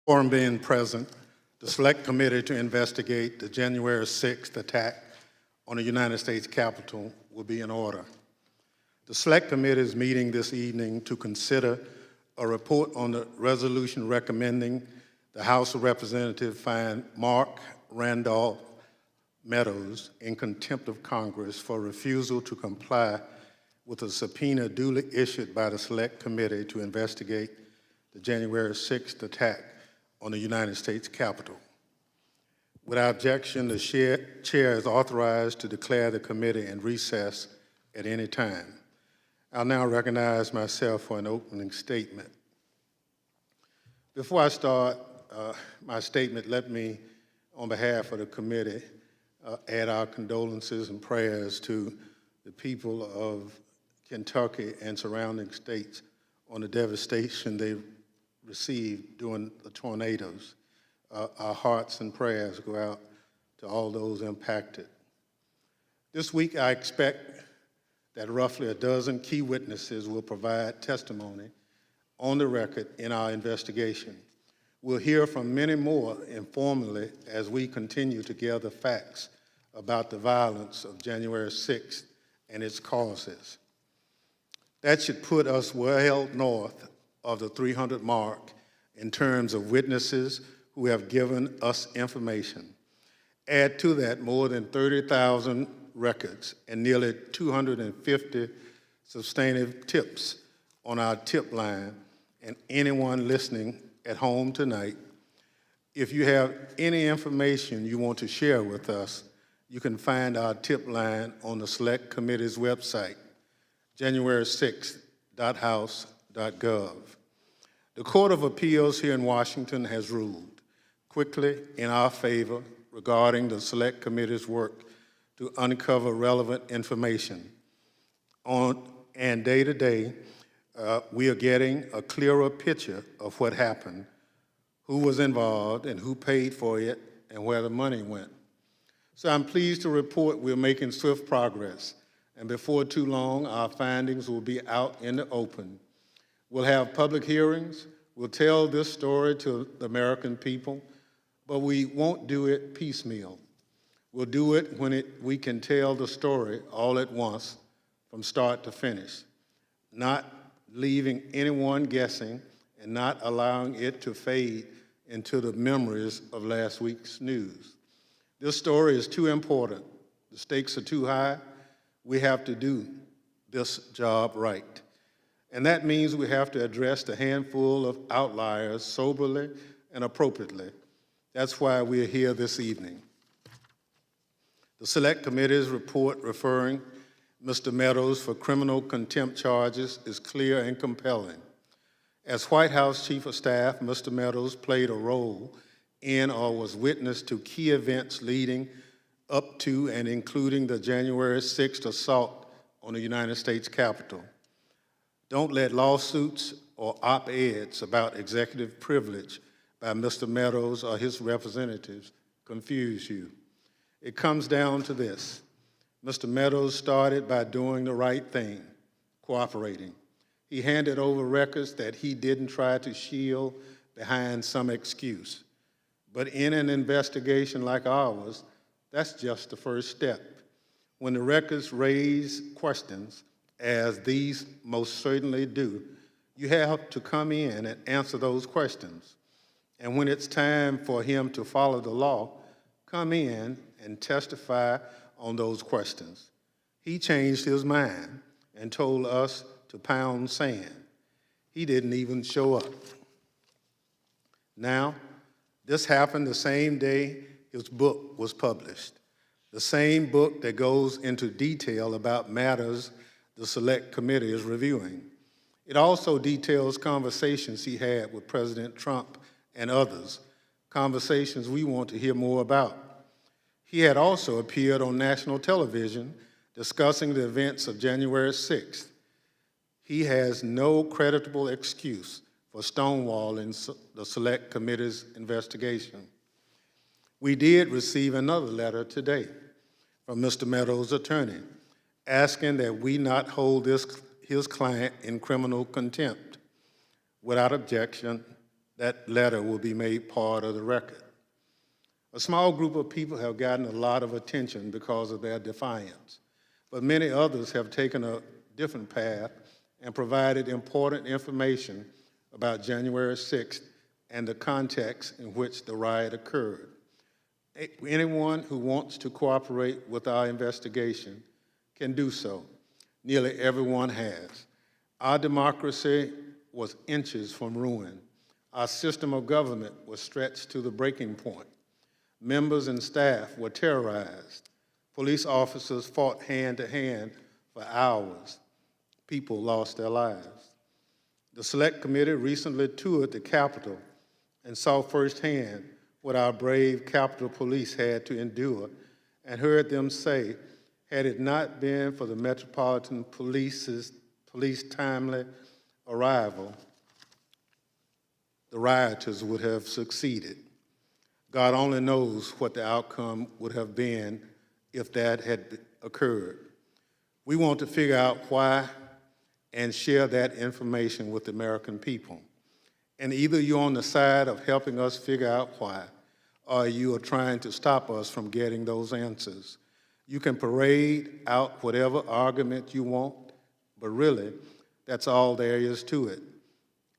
Quorum being present, the Select Committee to investigate the January 6th attack on the United States Capitol will be in order. The Select Committee is meeting this evening to consider a report on the resolution recommending the House of Representatives find Randall Meadows in contempt of Congress for refusal to comply with a subpoena duly issued by the Select Committee to investigate the January 6th attack on the United States Capitol. Without objection, the chair is authorized to declare the committee in recess at any time. I'll now recognize myself for an opening statement. Before I start my statement, let me, on behalf of the committee, add our condolences and prayers to the people of Kentucky and surrounding states on the devastation they received during the tornadoes. Our hearts and prayers go out to all those impacted. This week, I expect that roughly a dozen key witnesses will provide testimony on the record in our investigation. We'll hear from many more informally as we continue to gather facts about the violence of January 6th and its causes. That should put us well north of the 300 mark in terms of witnesses who have given us information. Add to that more than 30,000 records and nearly 250 substantive tips on our tip line, and anyone listening at home tonight, if you have any information you want to share with us, you can find our tip line on the Select Committee's website, january6.house.gov. The Court of Appeals here in Washington has ruled quickly in our favor regarding the Select Committee's work to uncover relevant information. And day to day, we are getting a clearer picture of what happened, who was involved, and who paid for it, and where the money went. So I'm pleased to report we're making swift progress, and before too long, our findings will be out in the open. We'll have public hearings, we'll tell this story to the American people, but we won't do it piecemeal. We'll do it when we can tell the story all at once, from start to finish, not leaving anyone guessing and not allowing it to fade into the memories of last week's news. This story is too important. The stakes are too high. We have to do this job right. And that means we have to address the handful of outliers soberly and appropriately. That's why we're here this evening. The Select Committee's report referring Mr. Meadows for criminal contempt charges is clear and compelling. As White House Chief of Staff, Mr. Meadows played a role in or was witness to key events leading up to and including the January 6th assault on the United States Capitol. Don't let lawsuits or op-eds about executive privilege by Mr. Meadows or his representatives confuse you. It comes down to this. Mr. Meadows started by doing the right thing, cooperating. He handed over records that he didn't try to shield behind some excuse. But in an investigation like ours, that's just the first step. When the records raise questions, as these most certainly do, you have to come in and answer those questions. And when it's time for him to follow the law, come in and testify on those questions. He changed his mind and told us to pound sand. He didn't even show up. Now, this happened the same day his book was published, the same book that goes into detail about matters the Select Committee is reviewing. It also details conversations he had with President Trump and others, conversations we want to hear more about. He had also appeared on national television discussing the events of January 6th. He has no creditable excuse for stonewalling the Select Committee's investigation. We did receive another letter today from Mr. Meadows' attorney asking that we not hold his client in criminal contempt. Without objection, that letter will be made part of the record. A small group of people have gotten a lot of attention because of their defiance, but many others have taken a different path and provided important information about January 6th and the context in which the riot occurred. Anyone who wants to cooperate with our investigation can do so. Nearly everyone has. Our democracy was inches from ruin. Our system of government was stretched to the breaking point. Members and staff were terrorized. Police officers fought hand to hand for hours. People lost their lives. The Select Committee recently toured the Capitol and saw firsthand what our brave Capitol Police had to endure and heard them say, had it not been for the Metropolitan Police's timely arrival, the rioters would have succeeded. God only knows what the outcome would have been if that had occurred. We want to figure out why and share that information with the American people. And either you're on the side of helping us figure out why, or you are trying to stop us from getting those answers. You can parade out whatever argument you want, but really, that's all there is to it.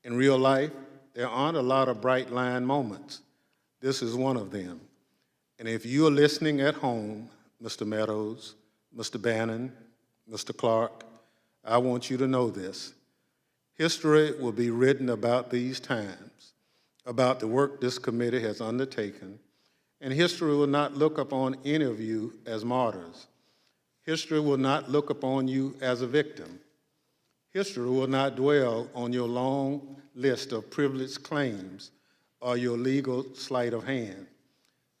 In real life, there aren't a lot of bright line moments. This is one of them. And if you're listening at home, Mr. Meadows, Mr. Bannon, Mr. Clark, I want you to know this. History will be written about these times, about the work this committee has undertaken, and history will not look upon any of you as martyrs. History will not look upon you as a victim. History will not dwell on your long list of privileged claims or your legal sleight of hand.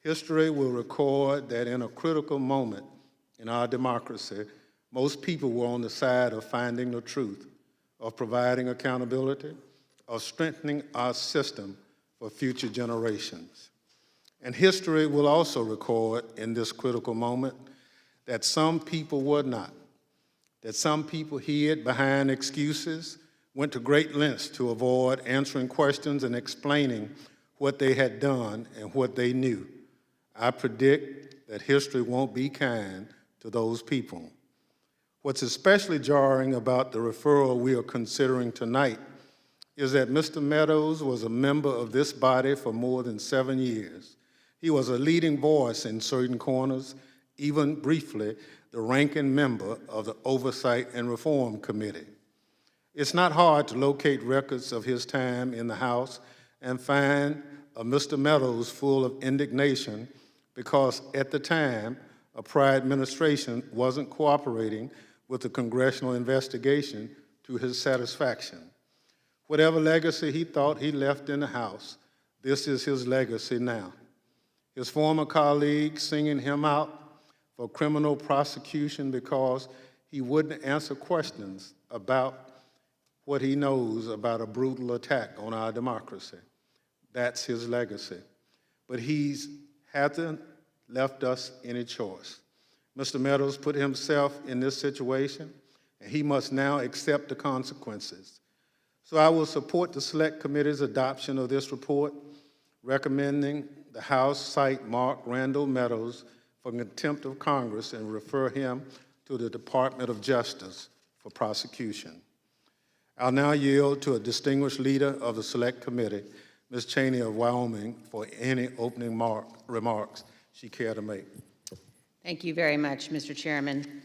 History will record that in a critical moment in our democracy, most people were on the side of finding the truth, of providing accountability, of strengthening our system for future generations. And history will also record in this critical moment that some people were not, that some people hid behind excuses, went to great lengths to avoid answering questions and explaining what they had done and what they knew. I predict that history won't be kind to those people. What's especially jarring about the referral we are considering tonight is that Mr. Meadows was a member of this body for more than 7 years. He was a leading voice in certain corners, even briefly the ranking member of the Oversight and Reform Committee. It's not hard to locate records of his time in the House and find a Mr. Meadows full of indignation because at the time, a prior administration wasn't cooperating with the congressional investigation to his satisfaction. Whatever legacy he thought he left in the House, this is his legacy now. His former colleagues singing him out for criminal prosecution because he wouldn't answer questions about what he knows about a brutal attack on our democracy. That's his legacy. But he hasn't left us any choice. Mr. Meadows put himself in this situation, and he must now accept the consequences. So I will support the Select Committee's adoption of this report, recommending the House cite Mark Randall Meadows for contempt of Congress and refer him to the Department of Justice for prosecution. I'll now yield to a distinguished leader of the Select Committee, Ms. Cheney of Wyoming, for any opening remarks she care to make. Thank you very much, Mr. Chairman.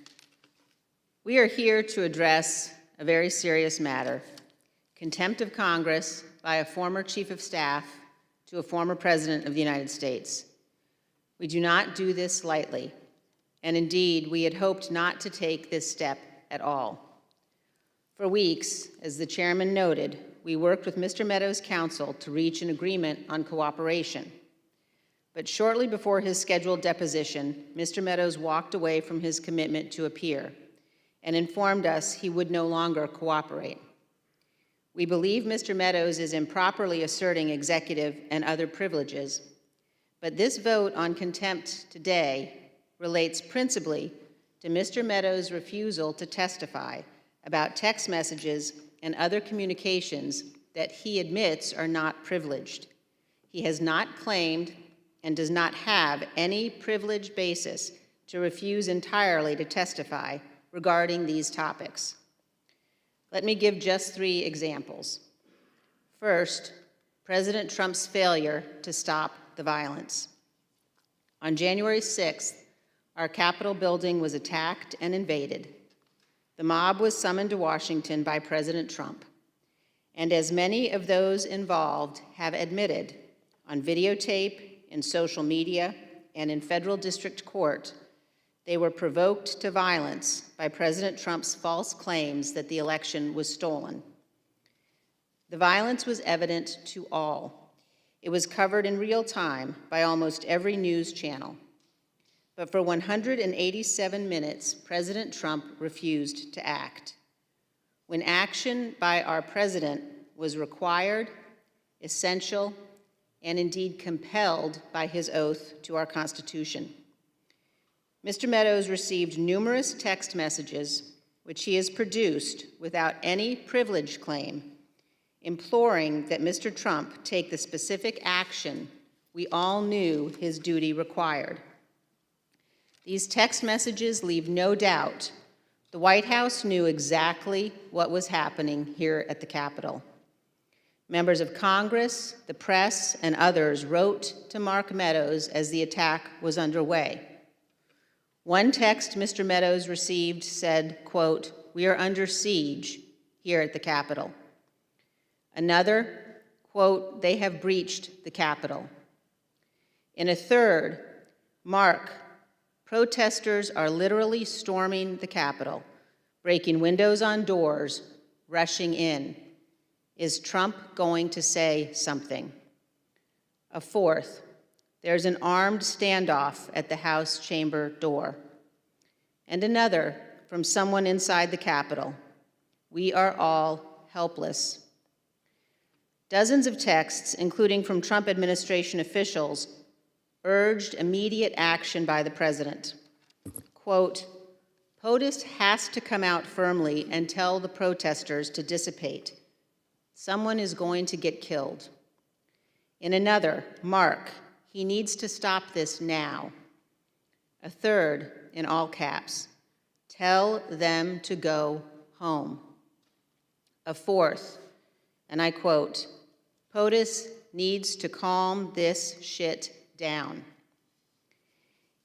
We are here to address a very serious matter, contempt of Congress by a former chief of staff to a former president of the United States. We do not do this lightly, and indeed, we had hoped not to take this step at all. For weeks, as the chairman noted, we worked with Mr. Meadows' counsel to reach an agreement on cooperation. But shortly before his scheduled deposition, Mr. Meadows walked away from his commitment to appear and informed us he would no longer cooperate. We believe Mr. Meadows is improperly asserting executive and other privileges, but this vote on contempt today relates principally to Mr. Meadows' refusal to testify about text messages and other communications that he admits are not privileged. He has not claimed and does not have any privileged basis to refuse entirely to testify regarding these topics. Let me give just 3 examples. First, President Trump's failure to stop the violence. On January 6th, our Capitol building was attacked and invaded. The mob was summoned to Washington by President Trump, and as many of those involved have admitted on videotape, in social media, and in federal district court, they were provoked to violence by President Trump's false claims that the election was stolen. The violence was evident to all. It was covered in real time by almost every news channel. But for 187 minutes, President Trump refused to act. When action by our president was required, essential, and indeed compelled by his oath to our Constitution. Mr. Meadows received numerous text messages, which he has produced without any privilege claim, imploring that Mr. Trump take the specific action we all knew his duty required. These text messages leave no doubt the White House knew exactly what was happening here at the Capitol. Members of Congress, the press, and others wrote to Mark Meadows as the attack was underway. One text Mr. Meadows received said, quote, "We are under siege here at the Capitol." Another, quote, "They have breached the Capitol." In a third, Mark, "Protesters are literally storming the Capitol, breaking windows on doors, rushing in. Is Trump going to say something?" A fourth, "There's an armed standoff at the House chamber door." And another from someone inside the Capitol, "We are all helpless." Dozens of texts, including from Trump administration officials, urged immediate action by the president. Quote, "POTUS has to come out firmly and tell the protesters to dissipate. Someone is going to get killed." In another, Mark, "He needs to stop this now." A third, in all caps, "Tell them to go home." A fourth, and I quote, "POTUS needs to calm this shit down."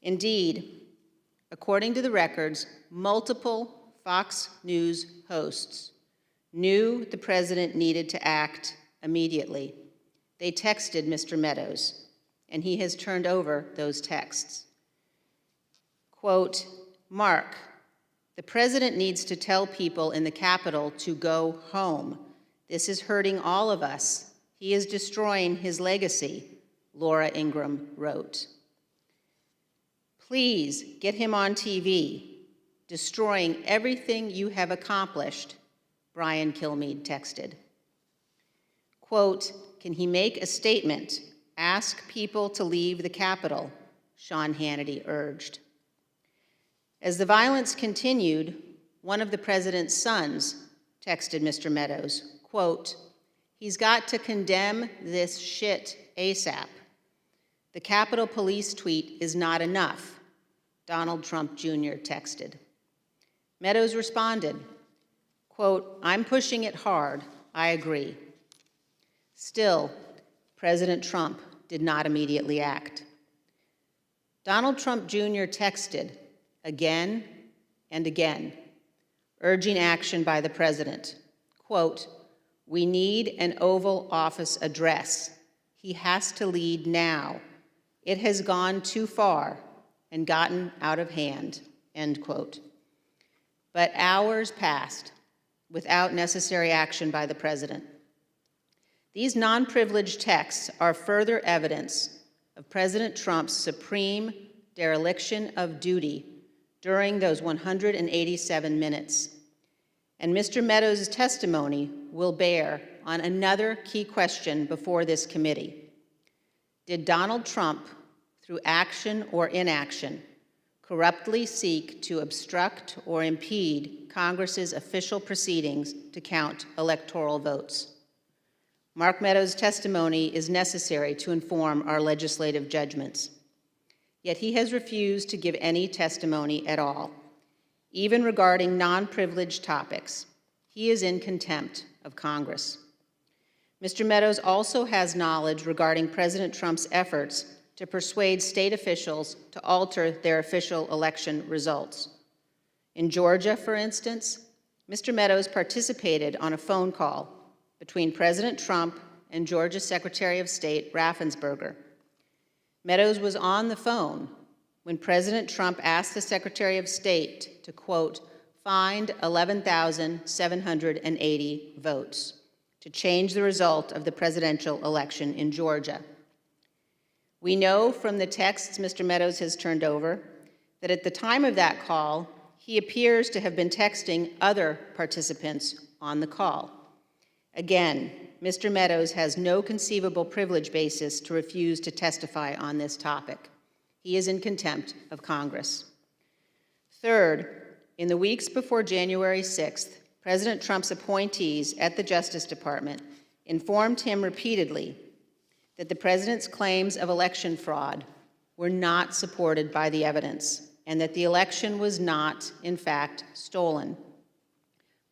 Indeed, according to the records, multiple Fox News hosts knew the president needed to act immediately. They texted Mr. Meadows, and he has turned over those texts. Quote, "Mark, the president needs to tell people in the Capitol to go home. This is hurting all of us. He is destroying his legacy," Laura Ingraham wrote. "Please get him on TV, destroying everything you have accomplished," Brian Kilmeade texted. Quote, "Can he make a statement? Ask people to leave the Capitol," Sean Hannity urged. As the violence continued, one of the president's sons texted Mr. Meadows, quote, "He's got to condemn this shit ASAP. The Capitol Police tweet is not enough," Donald Trump Jr. texted. Meadows responded, quote, "I'm pushing it hard. I agree." Still, President Trump did not immediately act. Donald Trump Jr. texted again and again, urging action by the president. Quote, "We need an Oval Office address. He has to lead now. It has gone too far and gotten out of hand," end quote. But hours passed without necessary action by the president. These non-privileged texts are further evidence of President Trump's supreme dereliction of duty during those 187 minutes. And Mr. Meadows' testimony will bear on another key question before this committee. Did Donald Trump, through action or inaction, corruptly seek to obstruct or impede Congress's official proceedings to count electoral votes? Mark Meadows' testimony is necessary to inform our legislative judgments. Yet he has refused to give any testimony at all, even regarding non-privileged topics. He is in contempt of Congress. Mr. Meadows also has knowledge regarding President Trump's efforts to persuade state officials to alter their official election results. In Georgia, for instance, Mr. Meadows participated on a phone call between President Trump and Georgia Secretary of State Raffensperger. Meadows was on the phone when President Trump asked the Secretary of State to, quote, find 11,780 votes to change the result of the presidential election in Georgia. We know from the texts Mr. Meadows has turned over that at the time of that call, he appears to have been texting other participants on the call. Again, Mr. Meadows has no conceivable privilege basis to refuse to testify on this topic. He is in contempt of Congress. Third, in the weeks before January 6th, President Trump's appointees at the Justice Department informed him repeatedly that the president's claims of election fraud were not supported by the evidence and that the election was not, in fact, stolen.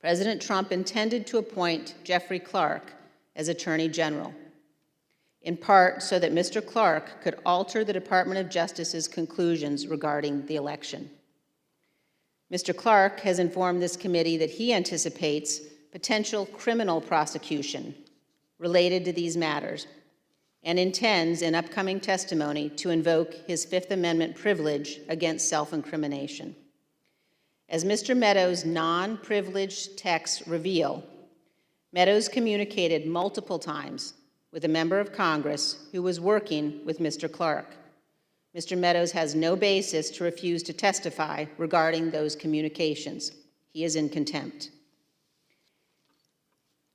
President Trump intended to appoint Jeffrey Clark as Attorney General, in part so that Mr. Clark could alter the Department of Justice's conclusions regarding the election. Mr. Clark has informed this committee that he anticipates potential criminal prosecution related to these matters and intends in upcoming testimony to invoke his Fifth Amendment privilege against self-incrimination. As Mr. Meadows' non-privileged texts reveal, Meadows communicated multiple times with a member of Congress who was working with Mr. Clark. Mr. Meadows has no basis to refuse to testify regarding those communications. He is in contempt.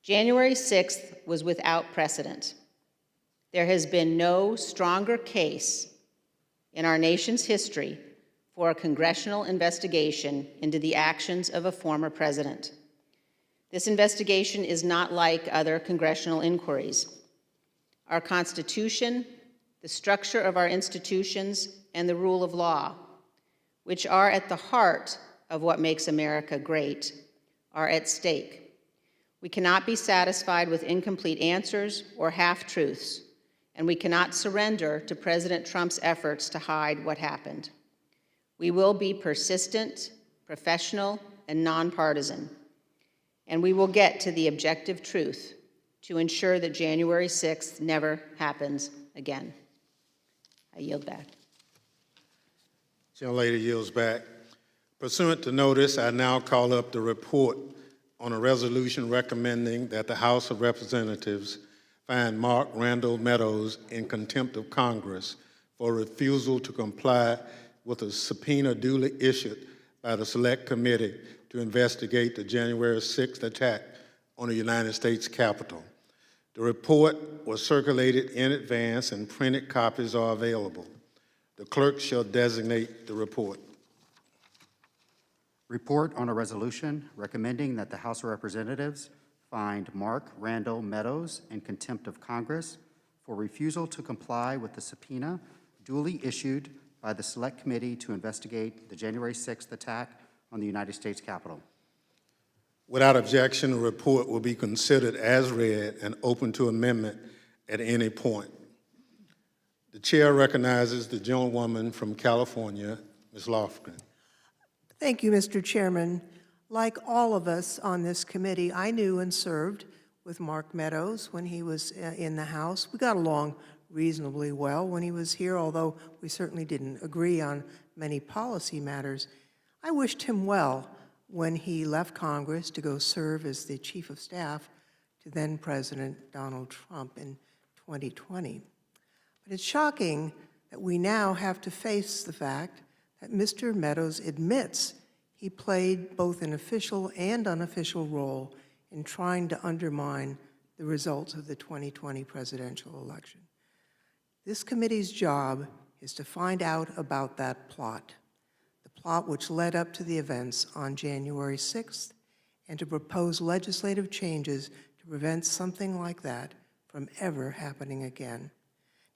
January 6th was without precedent. There has been no stronger case in our nation's history for a congressional investigation into the actions of a former president. This investigation is not like other congressional inquiries. Our Constitution, the structure of our institutions, and the rule of law, which are at the heart of what makes America great, are at stake. We cannot be satisfied with incomplete answers or half-truths, and we cannot surrender to President Trump's efforts to hide what happened. We will be persistent, professional, and nonpartisan, and we will get to the objective truth to ensure that January 6th never happens again. I yield back. Gentlelady yields back. Pursuant to notice, I now call up the report on a resolution recommending that the House of Representatives find Mark Randall Meadows in contempt of Congress for refusal to comply with a subpoena duly issued by the Select Committee to investigate the January 6th attack on the United States Capitol. The report was circulated in advance and printed copies are available. The clerk shall designate the report. Report on a resolution recommending that the House of Representatives find Mark Randall Meadows in contempt of Congress for refusal to comply with the subpoena duly issued by the Select Committee to investigate the January 6th attack on the United States Capitol. Without objection, the report will be considered as read and open to amendment at any point. The chair recognizes the gentlewoman from California, Ms. Lofgren. Thank you, Mr. Chairman. Like all of us on this committee, I knew and served with Mark Meadows when he was in the House. We got along reasonably well when he was here, although we certainly didn't agree on many policy matters. I wished him well when he left Congress to go serve as the Chief of Staff to then President Donald Trump in 2020. But it's shocking that we now have to face the fact that Mr. Meadows admits he played both an official and unofficial role in trying to undermine the results of the 2020 presidential election. This committee's job is to find out about that plot, the plot which led up to the events on January 6th, and to propose legislative changes to prevent something like that from ever happening again.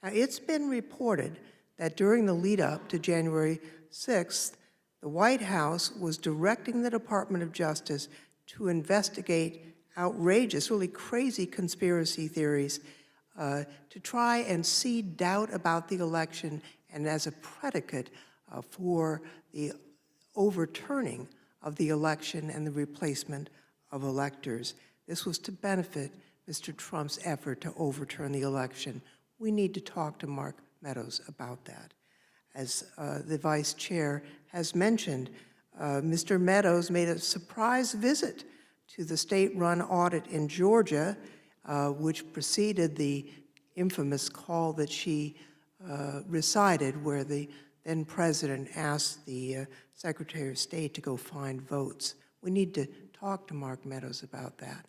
Now, it's been reported that during the lead-up to January 6th, the White House was directing the Department of Justice to investigate outrageous, really crazy conspiracy theories to try and seed doubt about the election and as a predicate for the overturning of the election and the replacement of electors. This was to benefit Mr. Trump's effort to overturn the election. We need to talk to Mark Meadows about that. As the vice chair has mentioned, Mr. Meadows made a surprise visit to the state-run audit in Georgia, which preceded the infamous call that she recited, where the then president asked the Secretary of State to go find votes. We need to talk to Mark Meadows about that.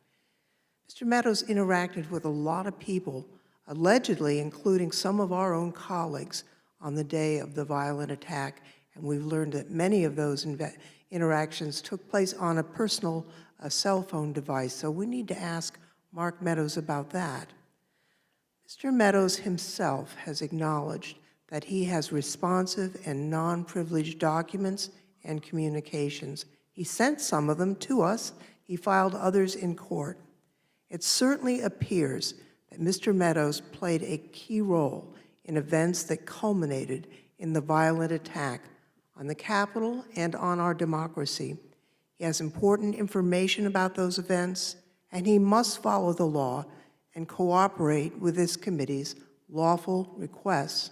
Mr. Meadows interacted with a lot of people, allegedly including some of our own colleagues, on the day of the violent attack, and we've learned that many of those interactions took place on a personal cell phone device, so we need to ask Mark Meadows about that. Mr. Meadows himself has acknowledged that he has responsive and non-privileged documents and communications. He sent some of them to us. He filed others in court. It certainly appears that Mr. Meadows played a key role in events that culminated in the violent attack on the Capitol and on our democracy. He has important information about those events, and he must follow the law and cooperate with this committee's lawful requests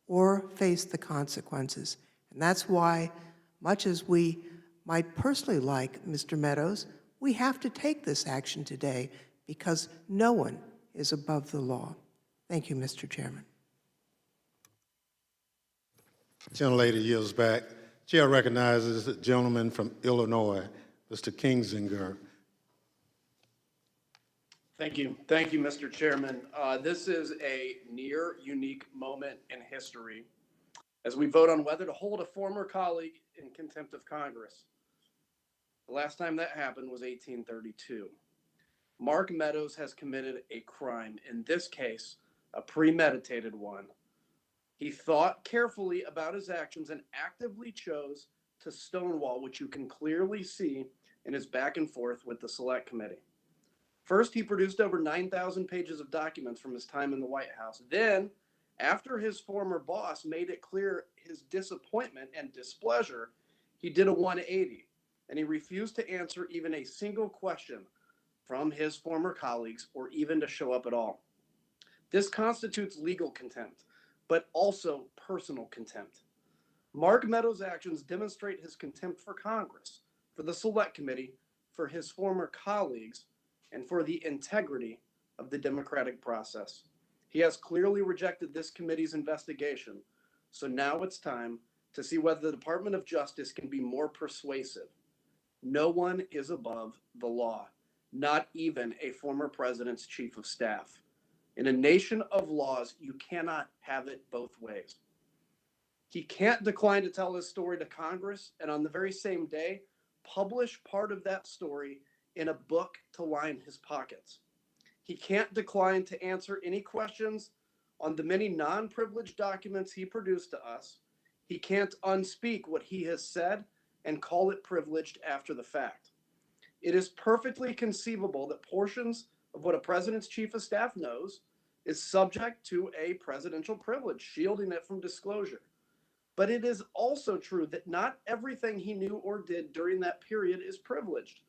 or face the consequences. And that's why, much as we might personally like Mr. Meadows, we have to take this action today because no one is above the law. Thank you, Mr. Chairman. Gentlelady yields back. Chair recognizes the gentleman from Illinois, Mr. Kingsinger. Thank you, Mr. Chairman. This is a near unique moment in history as we vote on whether to hold a former colleague in contempt of Congress. The last time that happened was 1832. Mark Meadows has committed a crime, in this case, a premeditated one. He thought carefully about his actions and actively chose to stonewall, which you can clearly see in his back and forth with the Select Committee. First, he produced over 9,000 pages of documents from his time in the White House. Then, after his former boss made it clear his disappointment and displeasure, he did a 180, and he refused to answer even a single question from his former colleagues or even to show up at all. This constitutes legal contempt, but also personal contempt. Mark Meadows' actions demonstrate his contempt for Congress, for the Select Committee, for his former colleagues, and for the integrity of the democratic process. He has clearly rejected this committee's investigation, so now it's time to see whether the Department of Justice can be more persuasive. No one is above the law, not even a former president's chief of staff. In a nation of laws, you cannot have it both ways. He can't decline to tell his story to Congress and on the very same day, publish part of that story in a book to line his pockets. He can't decline to answer any questions on the many non-privileged documents he produced to us. He can't unspeak what he has said and call it privileged after the fact. It is perfectly conceivable that portions of what a president's chief of staff knows is subject to a presidential privilege, shielding it from disclosure. But it is also true that not everything he knew or did during that period is privileged.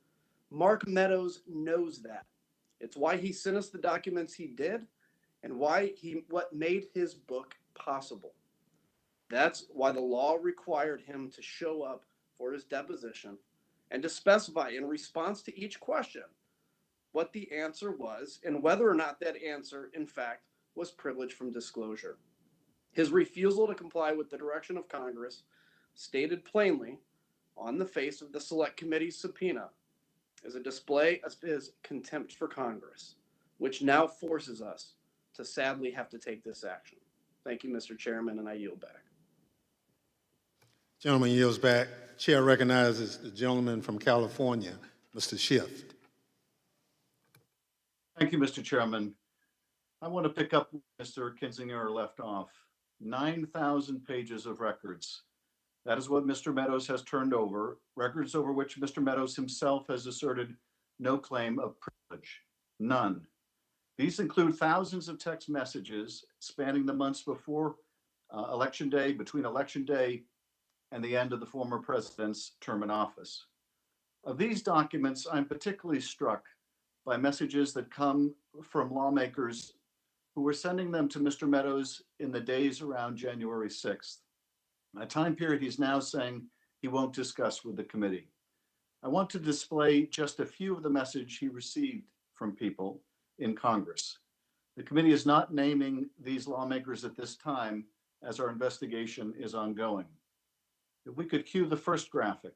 Mark Meadows knows that. It's why he sent us the documents he did and what made his book possible. That's why the law required him to show up for his deposition and to specify in response to each question what the answer was and whether or not that answer, in fact, was privileged from disclosure. His refusal to comply with the direction of Congress, stated plainly on the face of the Select Committee's subpoena, is a display of his contempt for Congress, which now forces us to sadly have to take this action. Thank you, Mr. Chairman, and I yield back. Gentleman yields back. Chair recognizes the gentleman from California, Mr. Schiff. Thank you, Mr. Chairman. I want to pick up where Mr. Kinzinger left off. 9,000 pages of records. That is what Mr. Meadows has turned over, records over which Mr. Meadows himself has asserted no claim of privilege, none. These include thousands of text messages spanning the months before Election Day, between Election Day and the end of the former president's term in office. Of these documents, I'm particularly struck by messages that come from lawmakers who were sending them to Mr. Meadows in the days around January 6th, a time period he's now saying he won't discuss with the committee. I want to display just a few of the messages he received from people in Congress. The committee is not naming these lawmakers at this time as our investigation is ongoing. If we could cue the first graphic.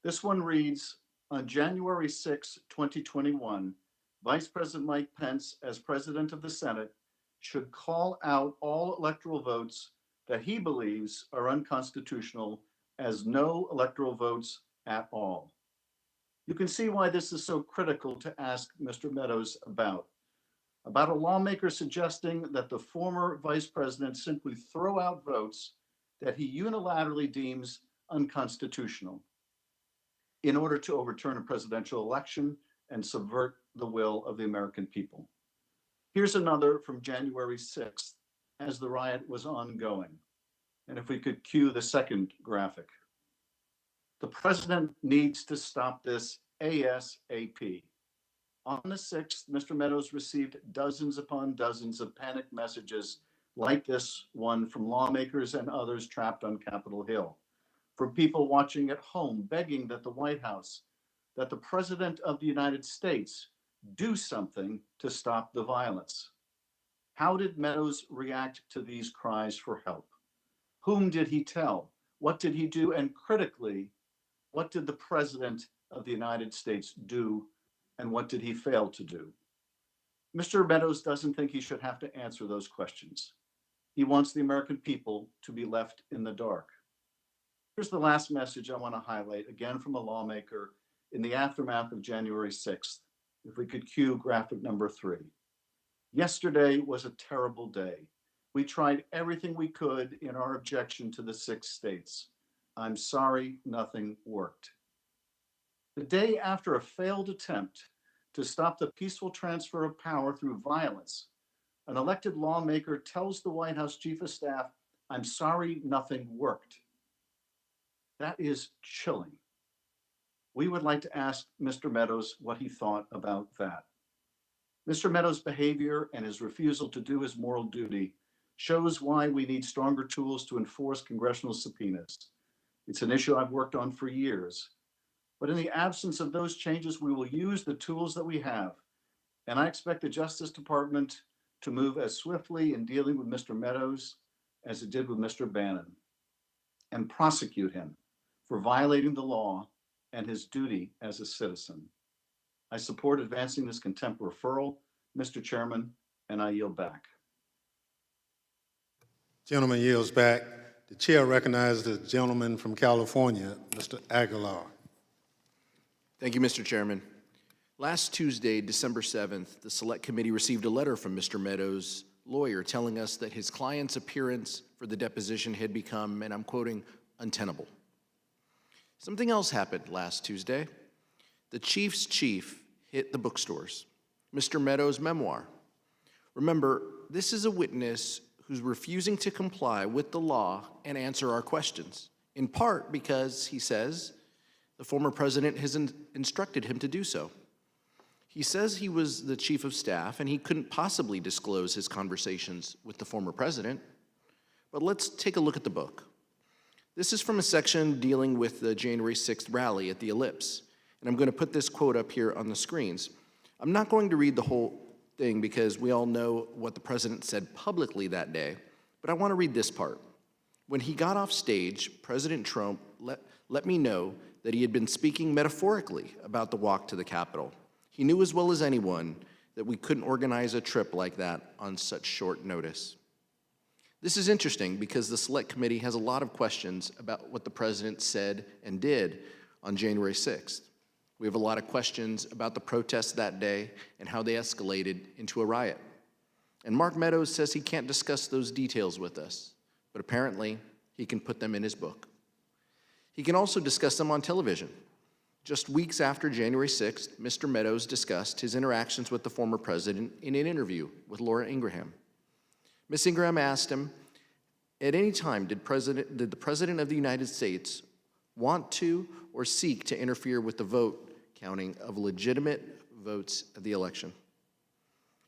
This one reads, on January 6, 2021, Vice President Mike Pence, as President of the Senate, should call out all electoral votes that he believes are unconstitutional as no electoral votes at all. You can see why this is so critical to ask Mr. Meadows about a lawmaker suggesting that the former vice president simply throw out votes that he unilaterally deems unconstitutional in order to overturn a presidential election and subvert the will of the American people. Here's another from January 6th as the riot was ongoing. And if we could cue the second graphic. The president needs to stop this ASAP. On the 6th, Mr. Meadows received dozens upon dozens of panic messages like this one from lawmakers and others trapped on Capitol Hill, from people watching at home begging that the White House, that the President of the United States do something to stop the violence. How did Meadows react to these cries for help? Whom did he tell? What did he do? And critically, what did the President of the United States do, and what did he fail to do? Mr. Meadows doesn't think he should have to answer those questions. He wants the American people to be left in the dark. Here's the last message I want to highlight, again from a lawmaker in the aftermath of January 6th. If we could cue graphic number 3. Yesterday was a terrible day. We tried everything we could in our objection to the 6 states. I'm sorry, nothing worked. The day after a failed attempt to stop the peaceful transfer of power through violence, an elected lawmaker tells the White House Chief of Staff, I'm sorry, nothing worked. That is chilling. We would like to ask Mr. Meadows what he thought about that. Mr. Meadows' behavior and his refusal to do his moral duty shows why we need stronger tools to enforce congressional subpoenas. It's an issue I've worked on for years. But in the absence of those changes, we will use the tools that we have. And I expect the Justice Department to move as swiftly in dealing with Mr. Meadows as it did with Mr. Bannon, and prosecute him for violating the law and his duty as a citizen. I support advancing this contempt referral, Mr. Chairman, and I yield back. Gentleman yields back. The chair recognizes the gentleman from California, Mr. Aguilar. Thank you, Mr. Chairman. Last Tuesday, December 7th, the Select Committee received a letter from Mr. Meadows' lawyer telling us that his client's appearance for the deposition had become, and I'm quoting, untenable. Something else happened last Tuesday. The chief's chief hit the bookstores. Mr. Meadows' memoir. Remember, this is a witness who's refusing to comply with the law and answer our questions, in part because, he says, the former president has instructed him to do so. He says he was the chief of staff and he couldn't possibly disclose his conversations with the former president. But let's take a look at the book. This is from a section dealing with the January 6th rally at the Ellipse. And I'm going to put this quote up here on the screens. I'm not going to read the whole thing because we all know what the president said publicly that day, but I want to read this part. When he got off stage, President Trump let me know that he had been speaking metaphorically about the walk to the Capitol. He knew as well as anyone that we couldn't organize a trip like that on such short notice. This is interesting because the Select Committee has a lot of questions about what the president said and did on January 6th. We have a lot of questions about the protests that day and how they escalated into a riot. And Mark Meadows says he can't discuss those details with us, but apparently he can put them in his book. He can also discuss them on television. Just weeks after January 6th, Mr. Meadows discussed his interactions with the former president in an interview with Laura Ingraham. Ms. Ingraham asked him, at any time, did the President of the United States want to or seek to interfere with the vote counting of legitimate votes of the election?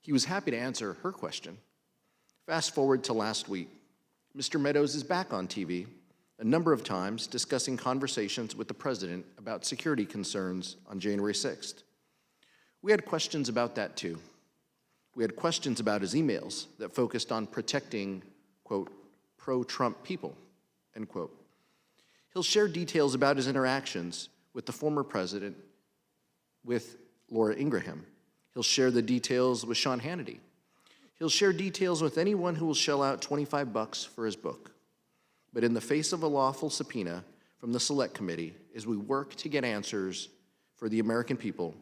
He was happy to answer her question. Fast forward to last week. Mr. Meadows is back on TV a number of times discussing conversations with the president about security concerns on January 6th. We had questions about that too. We had questions about his emails that focused on protecting, quote, pro-Trump people, end quote. He'll share details about his interactions with the former president with Laura Ingraham. He'll share the details with Sean Hannity. He'll share details with anyone who will shell out $25 for his book. But in the face of a lawful subpoena from the Select Committee, as we work to get answers for the American people,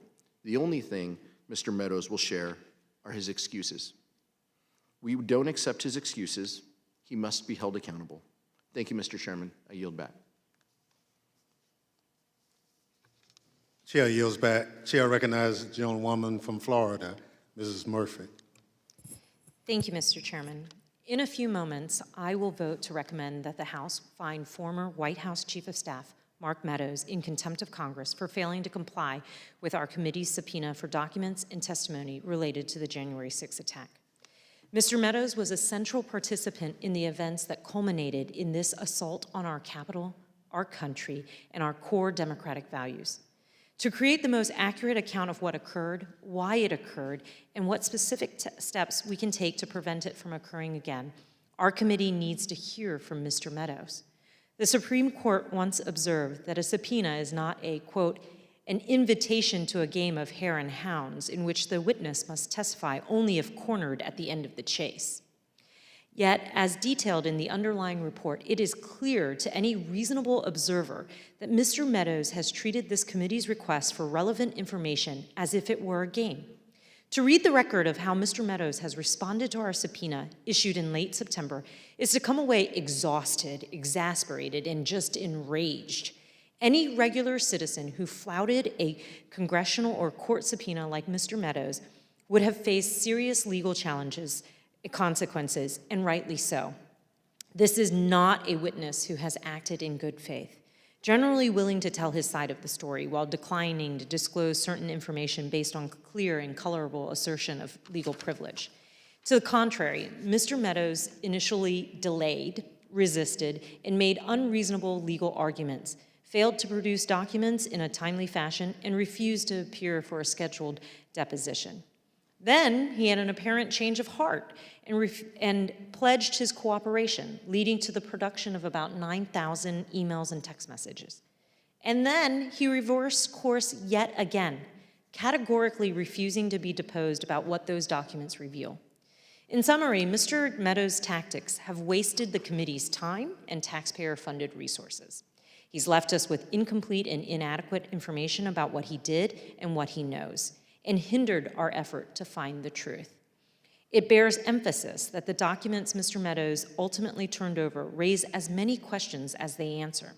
the only thing Mr. Meadows will share are his excuses. We don't accept his excuses. He must be held accountable. Thank you, Mr. Chairman. I yield back. Chair yields back. Chair recognizes the gentlewoman from Florida, Mrs. Murphy. Thank you, Mr. Chairman. In a few moments, I will vote to recommend that the House find former White House Chief of Staff Mark Meadows in contempt of Congress for failing to comply with our committee's subpoena for documents and testimony related to the January 6 attack. Mr. Meadows was a central participant in the events that culminated in this assault on our Capitol, our country, and our core democratic values. To create the most accurate account of what occurred, why it occurred, and what specific steps we can take to prevent it from occurring again, our committee needs to hear from Mr. Meadows. The Supreme Court once observed that a subpoena is not a, quote, an invitation to a game of hare and hounds in which the witness must testify only if cornered at the end of the chase. Yet, as detailed in the underlying report, it is clear to any reasonable observer that Mr. Meadows has treated this committee's request for relevant information as if it were a game. To read the record of how Mr. Meadows has responded to our subpoena issued in late September is to come away exhausted, exasperated, and just enraged. Any regular citizen who flouted a congressional or court subpoena like Mr. Meadows would have faced serious legal challenges, consequences, and rightly so. This is not a witness who has acted in good faith, generally willing to tell his side of the story while declining to disclose certain information based on clear and colorable assertion of legal privilege. To the contrary, Mr. Meadows initially delayed, resisted, and made unreasonable legal arguments, failed to produce documents in a timely fashion, and refused to appear for a scheduled deposition. Then he had an apparent change of heart and pledged his cooperation, leading to the production of about 9,000 emails and text messages. And then he reversed course yet again, categorically refusing to be deposed about what those documents reveal. In summary, Mr. Meadows' tactics have wasted the committee's time and taxpayer-funded resources. He's left us with incomplete and inadequate information about what he did and what he knows, and hindered our effort to find the truth. It bears emphasis that the documents Mr. Meadows ultimately turned over raise as many questions as they answer.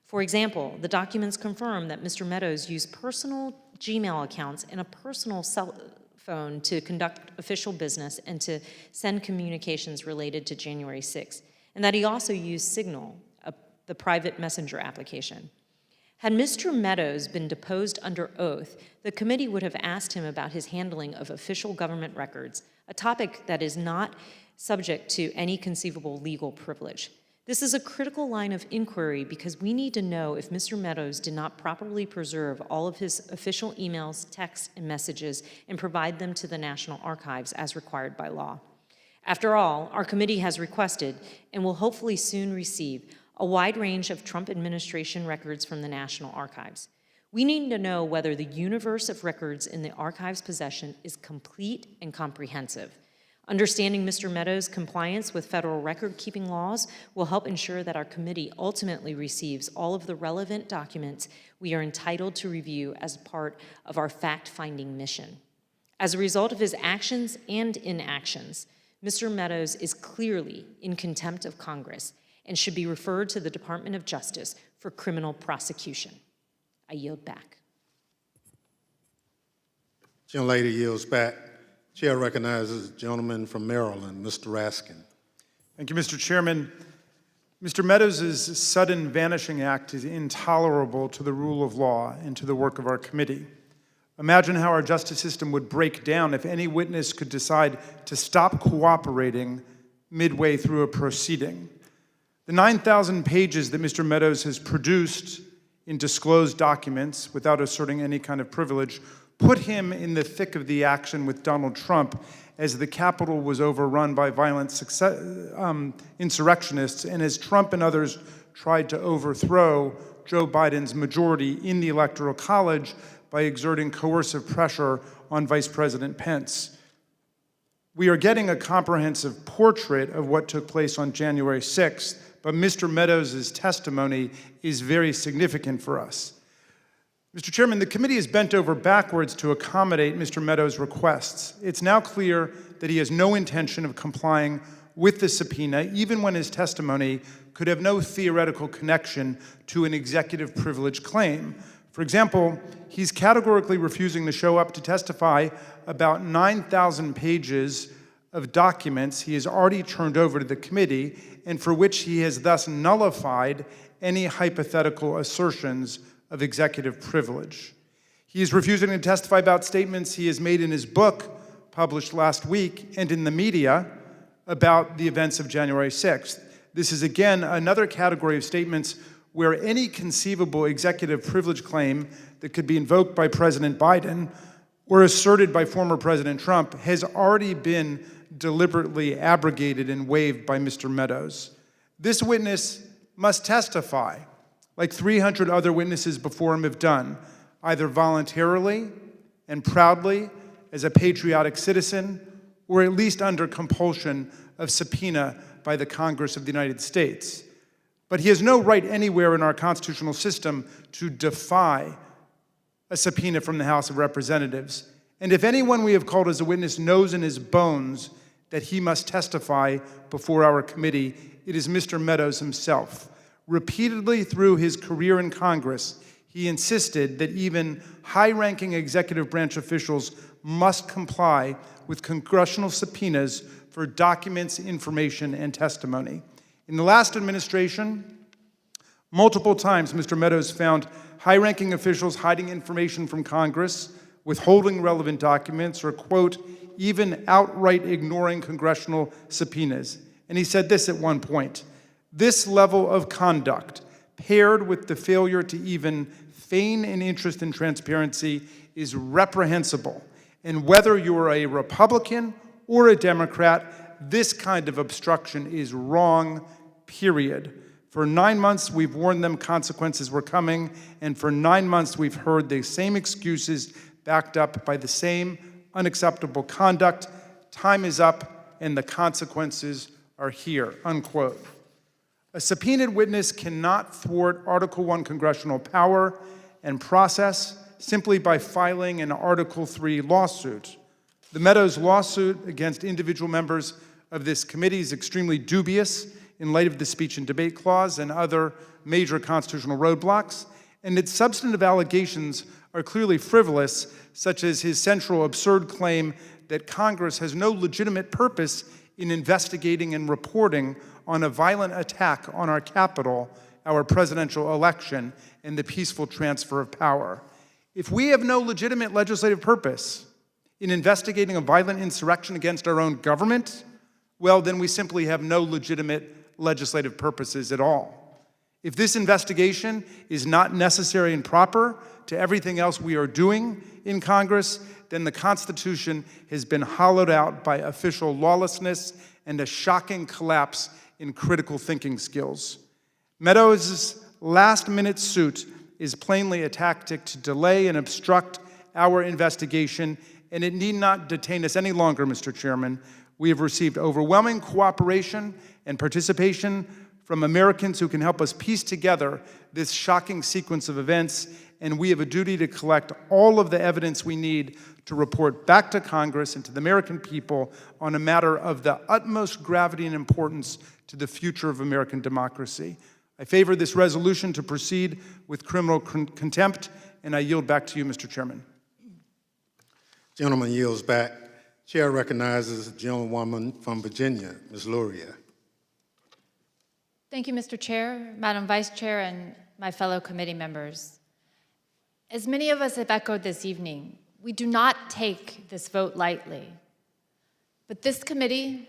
For example, the documents confirm that Mr. Meadows used personal Gmail accounts and a personal cell phone to conduct official business and to send communications related to January 6th, and that he also used Signal, the private messenger application. Had Mr. Meadows been deposed under oath, the committee would have asked him about his handling of official government records, a topic that is not subject to any conceivable legal privilege. This is a critical line of inquiry because we need to know if Mr. Meadows did not properly preserve all of his official emails, texts, and messages and provide them to the National Archives as required by law. After all, our committee has requested, and will hopefully soon receive, a wide range of Trump administration records from the National Archives. We need to know whether the universe of records in the archive's possession is complete and comprehensive. Understanding Mr. Meadows' compliance with federal record-keeping laws will help ensure that our committee ultimately receives all of the relevant documents we are entitled to review as part of our fact-finding mission. As a result of his actions and inactions, Mr. Meadows is clearly in contempt of Congress and should be referred to the Department of Justice for criminal prosecution. I yield back. Gentlelady yields back. Chair recognizes the gentleman from Maryland, Mr. Raskin. Thank you, Mr. Chairman. Mr. Meadows' sudden vanishing act is intolerable to the rule of law and to the work of our committee. Imagine how our justice system would break down if any witness could decide to stop cooperating midway through a proceeding. The 9,000 pages that Mr. Meadows has produced in disclosed documents without asserting any kind of privilege put him in the thick of the action with Donald Trump as the Capitol was overrun by violent insurrectionists, and as Trump and others tried to overthrow Joe Biden's majority in the Electoral College by exerting coercive pressure on Vice President Pence. We are getting a comprehensive portrait of what took place on January 6th, but Mr. Meadows' testimony is very significant for us. Mr. Chairman, the committee is bent over backwards to accommodate Mr. Meadows' requests. It's now clear that he has no intention of complying with the subpoena, even when his testimony could have no theoretical connection to an executive privilege claim. For example, he's categorically refusing to show up to testify about 9,000 pages of documents he has already turned over to the committee and for which he has thus nullified any hypothetical assertions of executive privilege. He is refusing to testify about statements he has made in his book, published last week, and in the media about the events of January 6th. This is, again, another category of statements where any conceivable executive privilege claim that could be invoked by President Biden or asserted by former President Trump has already been deliberately abrogated and waived by Mr. Meadows. This witness must testify, like 300 other witnesses before him have done, either voluntarily and proudly as a patriotic citizen, or at least under compulsion of subpoena by the Congress of the United States. But he has no right anywhere in our constitutional system to defy a subpoena from the House of Representatives. And if anyone we have called as a witness knows in his bones that he must testify before our committee, it is Mr. Meadows himself. Repeatedly through his career in Congress, he insisted that even high-ranking executive branch officials must comply with congressional subpoenas for documents, information, and testimony. In the last administration, multiple times Mr. Meadows found high-ranking officials hiding information from Congress, withholding relevant documents, or, quote, even outright ignoring congressional subpoenas. And he said this at one point: "This level of conduct, paired with the failure to even feign an interest in transparency, is reprehensible. And whether you're a Republican or a Democrat, this kind of obstruction is wrong, period." For 9 months, we've warned them consequences were coming, and for 9 months, we've heard the same excuses backed up by the same unacceptable conduct. Time is up, and the consequences are here, unquote. A subpoenaed witness cannot thwart Article I congressional power and process simply by filing an Article III lawsuit. The Meadows lawsuit against individual members of this committee is extremely dubious in light of the speech and debate clause and other major constitutional roadblocks, and its substantive allegations are clearly frivolous, such as his central absurd claim that Congress has no legitimate purpose in investigating and reporting on a violent attack on our Capitol, our presidential election, and the peaceful transfer of power. If we have no legitimate legislative purpose in investigating a violent insurrection against our own government, well, then we simply have no legitimate legislative purposes at all. If this investigation is not necessary and proper to everything else we are doing in Congress, then the Constitution has been hollowed out by official lawlessness and a shocking collapse in critical thinking skills. Meadows' last-minute suit is plainly a tactic to delay and obstruct our investigation, and it need not detain us any longer, Mr. Chairman. We have received overwhelming cooperation and participation from Americans who can help us piece together this shocking sequence of events, and we have a duty to collect all of the evidence we need to report back to Congress and to the American people on a matter of the utmost gravity and importance to the future of American democracy. I favor this resolution to proceed with criminal contempt, and I yield back to you, Mr. Chairman. Gentleman yields back. Chair recognizes the gentlewoman from Virginia, Ms. Luria. Thank you, Mr. Chair, Madam Vice Chair, and my fellow committee members. As many of us have echoed this evening, we do not take this vote lightly. But this committee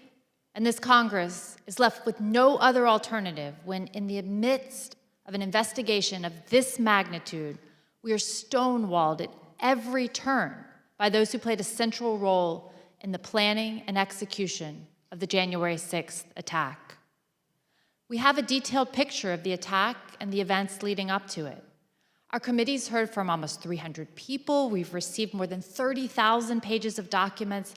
and this Congress is left with no other alternative when, in the midst of an investigation of this magnitude, we are stonewalled at every turn by those who played a central role in the planning and execution of the January 6th attack. We have a detailed picture of the attack and the events leading up to it. Our committee's heard from almost 300 people. We've received more than 30,000 pages of documents,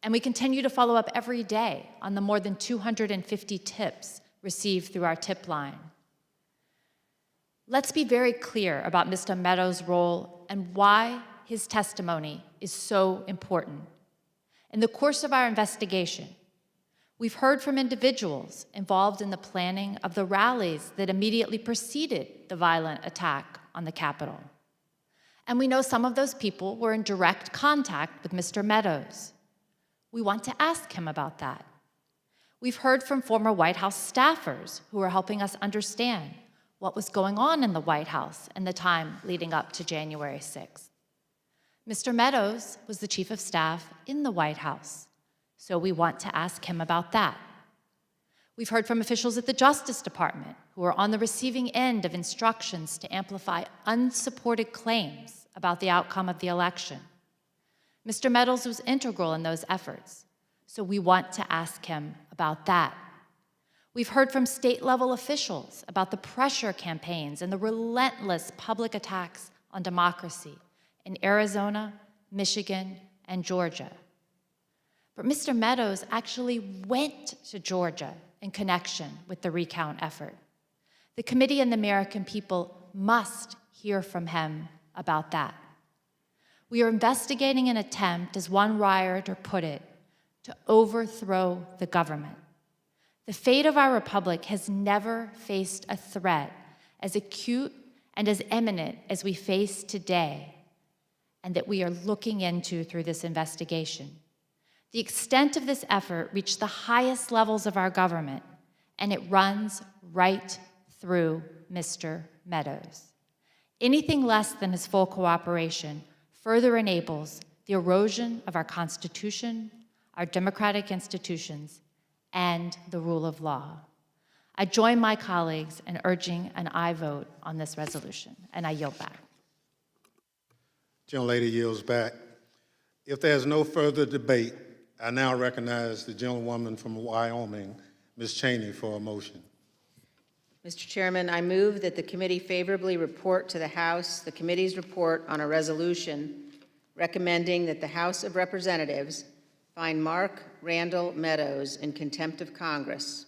and we continue to follow up every day on the more than 250 tips received through our tip line. Let's be very clear about Mr. Meadows' role and why his testimony is so important. In the course of our investigation, we've heard from individuals involved in the planning of the rallies that immediately preceded the violent attack on the Capitol. And we know some of those people were in direct contact with Mr. Meadows. We want to ask him about that. We've heard from former White House staffers who are helping us understand what was going on in the White House in the time leading up to January 6th. Mr. Meadows was the chief of staff in the White House, so we want to ask him about that. We've heard from officials at the Justice Department who are on the receiving end of instructions to amplify unsupported claims about the outcome of the election. Mr. Meadows was integral in those efforts, so we want to ask him about that. We've heard from state-level officials about the pressure campaigns and the relentless public attacks on democracy in Arizona, Michigan, and Georgia. But Mr. Meadows actually went to Georgia in connection with the recount effort. The committee and the American people must hear from him about that. We are investigating an attempt, as one rioter put it, to overthrow the government. The fate of our republic has never faced a threat as acute and as imminent as we face today, and that we are looking into through this investigation. The extent of this effort reached the highest levels of our government, and it runs right through Mr. Meadows. Anything less than his full cooperation further enables the erosion of our Constitution, our democratic institutions, and the rule of law. I join my colleagues in urging an aye vote on this resolution, and I yield back. Gentlelady yields back. If there's no further debate, I now recognize the gentlewoman from Wyoming, Ms. Cheney, for a motion. Mr. Chairman, I move that the committee favorably report to the House the committee's report on a resolution recommending that the House of Representatives find Mark Randall Meadows in contempt of Congress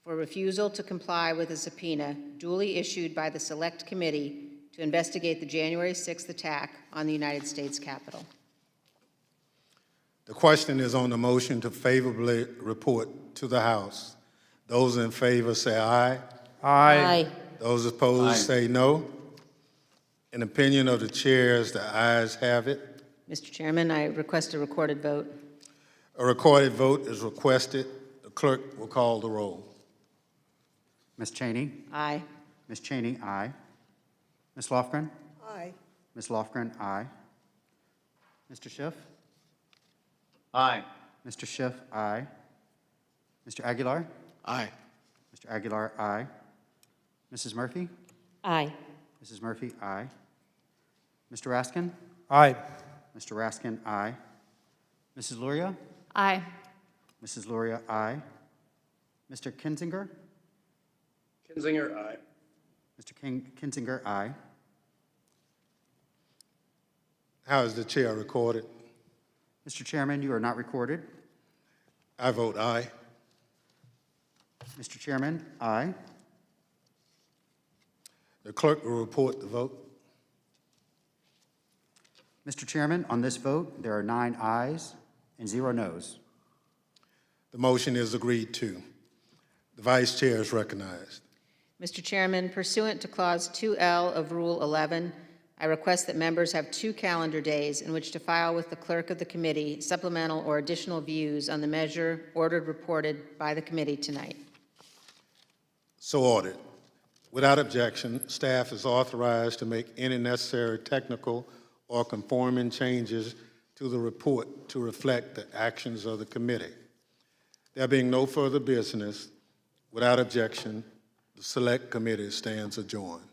for refusal to comply with a subpoena duly issued by the Select Committee to investigate the January 6th attack on the United States Capitol. The question is on the motion to favorably report to the House. Those in favor say aye. Aye. Those opposed say no. In opinion of the chairs, the ayes have it. Mr. Chairman, I request a recorded vote. A recorded vote is requested. The clerk will call the roll. Ms. Cheney? Aye. Ms. Cheney, aye. Ms. Lofgren? Aye. Ms. Lofgren, aye. Mr. Schiff? Aye. Mr. Schiff, aye. Mr. Aguilar? Aye. Mr. Aguilar, aye. Mrs. Murphy? Aye. Mrs. Murphy, aye. Mr. Raskin? Aye. Mr. Raskin, aye. Mrs. Luria? Aye. Mrs. Luria, aye. Mr. Kinzinger? Kinzinger, aye. Mr. Kinzinger, aye. How is the chair recorded? Mr. Chairman, you are not recorded. I vote aye. Mr. Chairman, aye. The clerk will report the vote. Mr. Chairman, on this vote, there are 9 ayes and 0 noes. The motion is agreed to. The Vice Chair is recognized. Mr. Chairman, pursuant to Clause 2L of Rule 11, I request that members have 2 calendar days in which to file with the clerk of the committee supplemental or additional views on the measure ordered reported by the committee tonight. So ordered. Without objection, staff is authorized to make any necessary technical or conforming changes to the report to reflect the actions of the committee. There being no further business, without objection, the Select Committee stands adjourned.